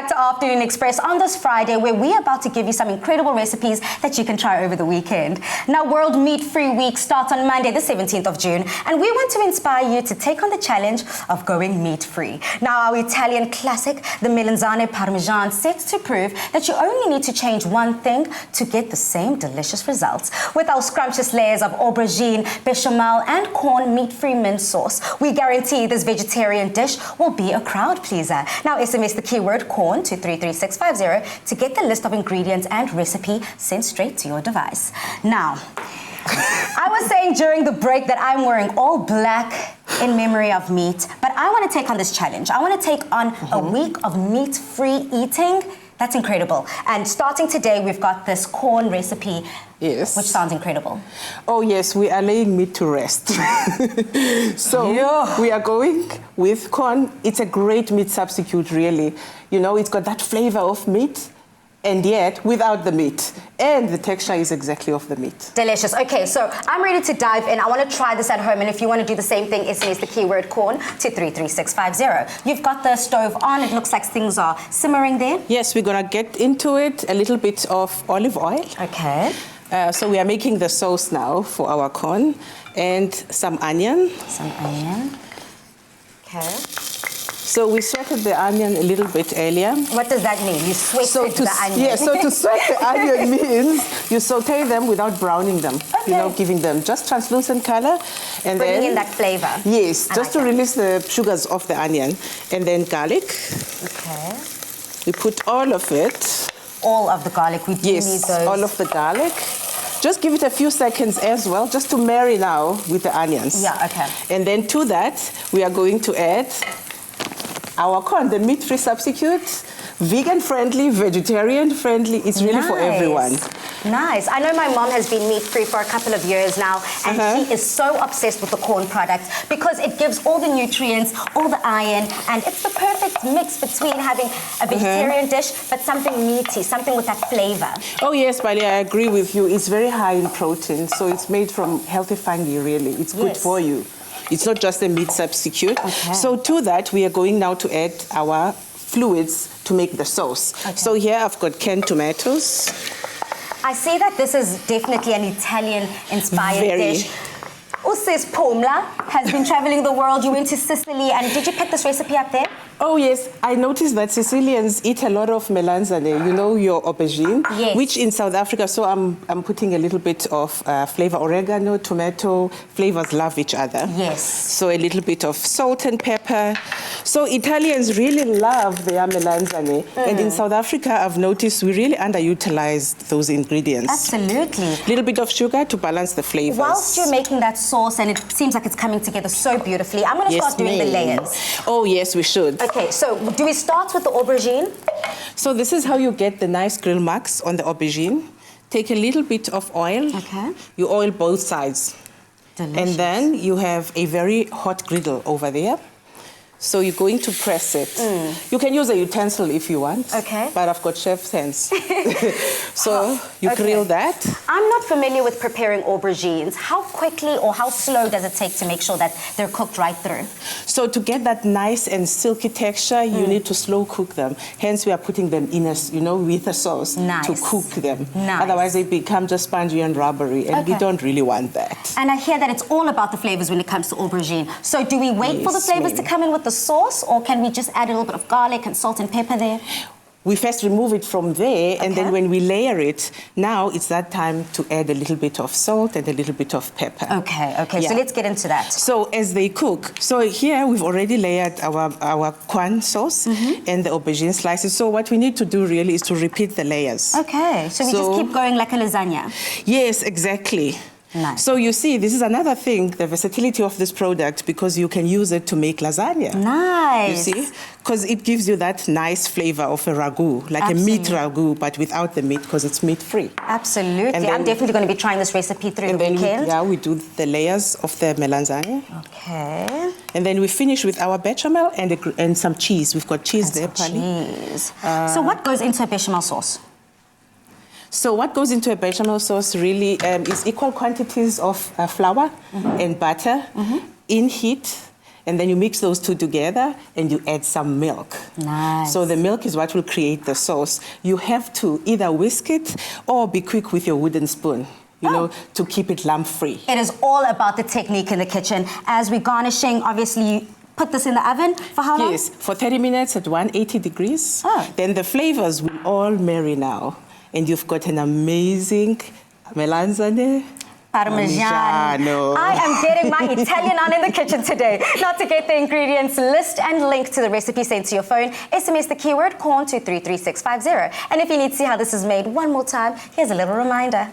back to Afternoon Express on this Friday, where we're about to give you some incredible recipes that you can try over the weekend. Now, World Meat Free Week starts on Monday, the 17th of June, and we want to inspire you to take on the challenge of going meat-free. Now, our Italian classic, the Melanzane Parmigian, sets to prove that you only need to change one thing to get the same delicious results. With our scrumptious layers of aubergine, bechamel, and Quorn meat-free mince sauce, we guarantee this vegetarian dish will be a crowd pleaser. Now, SMS the keyword Qourn to 33650 to get the list of ingredients and recipe sent straight to your device. Now, I was saying during the break that I'm wearing all black in memory of meat, but I want to take on this challenge. I want to take on a week of meat-free eating. That's incredible. And starting today, we've got this Qourn recipe, yes, which sounds incredible. Oh, yes, we are laying meat to rest. So we are going with Qourn. It's a great meat substitute, really. You know, it's got that flavor of meat, and yet without the meat. And the texture is exactly of the meat. Delicious. Okay, so I'm ready to dive in. I want to try this at home, and if you want to do the same thing, SMS the keyword Qourn to 33650. You've got the stove on. It looks like things are simmering there. Yes, we're going to get into it a little bit of olive oil. Okay. So we are making the sauce now for our Qourn, and some onion. Some onion. Okay. So we sweated the onion a little bit earlier. What does that mean? You sweated the onion? Yeah, so to sweat the onion means you saute them without browning them. Okay. You know, giving them just translucent color. And bringing in that flavor. Yes, just to release the sugars of the onion. And then garlic. Okay. We put all of it. All of the garlic. We do need those. All of the garlic. Just give it a few seconds as well, just to marry now with the onions. Yeah, okay. And then to that, we are going to add our Qourn, the meat-free substitute, vegan-friendly, vegetarian-friendly. It's really for everyone. Nice. I know my mom has been meat-free for a couple of years now, and she is so obsessed with the Qourn product because it gives all the nutrients, all the iron, and it's the perfect mix between having a vegetarian dish, but something meaty, something with that flavor. Oh, yes, Bali, I agree with you. It's very high in protein, so it's made from healthy fungi, really. It's good for you. It's not just a meat substitute. Okay. So to that, we are going now to add our fluids to make the sauce. Okay. So here I've got canned tomatoes. I see that this is definitely an Italian-inspired dish. Usis Pomla has been traveling the world. You went to Sicily, and did you pick this recipe up there? Oh, yes. I noticed that Sicilians eat a lot of melanzane, you know, your aubergine, which in South Africa, so I'm putting a little bit of flavor, oregano, tomato, flavors love each other. Yes. So a little bit of salt and pepper. So Italians really love their melanzane. And in South Africa, I've noticed we really underutilized those ingredients. Absolutely. A little bit of sugar to balance the flavors. Whilst you're making that sauce, and it seems like it's coming together so beautifully, I'm going to start doing the layers. Oh, yes, we should. Okay, so do we start with the aubergine? So this is how you get the nice grill marks on the aubergine. Take a little bit of oil. Okay. You oil both sides. Delicious. And then you have a very hot griddle over there. So you're going to press it. You can use a utensil if you want. Okay. But I've got chef's hands. So you grill that. I'm not familiar with preparing aubergines. How quickly or how slow does it take to make sure that they're cooked right through? So to get that nice and silky texture, you need to slow cook them. Hence, we are putting them in a, you know, with a sauce to cook them. Otherwise, they become just spongy and rubbery, and we don't really want that. And I hear that it's all about the flavors when it comes to aubergine. So do we wait for the flavors to come in with the sauce, or can we just add a little bit of garlic and salt and pepper there? We first remove it from there, and then when we layer it, now it's that time to add a little bit of salt and a little bit of pepper. Okay, so let's get into that. So as they cook, so here we've already layered our Qourn sauce and the aubergine slices. So what we need to do really is to repeat the layers. Okay, so we just keep going like a lasagna. Yes, exactly. Nice. So you see, this is another thing, the versatility of this product, because you can use it to make lasagna. Nice. You see? Because it gives you that nice flavor of a ragu, like a meat ragu, but without the meat, because it's meat-free. Absolutely. And then, I'm definitely going to be trying this recipe through the weekend. We do the layers of the melanzane. Okay. And then we finish with our bechamel and some cheese. We've got cheese there, Pani. Cheese. So what goes into a bechamel sauce? So what goes into a bechamel sauce really is equal quantities of flour and butter in heat, And then you mix those two together and you add some milk. Nice. So the milk is what will create the sauce. You have to either whisk it or be quick with your wooden spoon, you know, to keep it lump-free. It is all about the technique in the kitchen. As we're garnishing, obviously, you put this in the oven for how long? Yes, for 30 minutes at 180 degrees. Oh. Then the flavors will all marry now. And you've got an amazing melanzane Parmigiano. I am getting my Italian on in the kitchen today. Now to get the ingredients list and link to the recipe sent to your phone, SMS the keyword Qourn to 33650. And if you need to see how this is made one more time, here's a little reminder.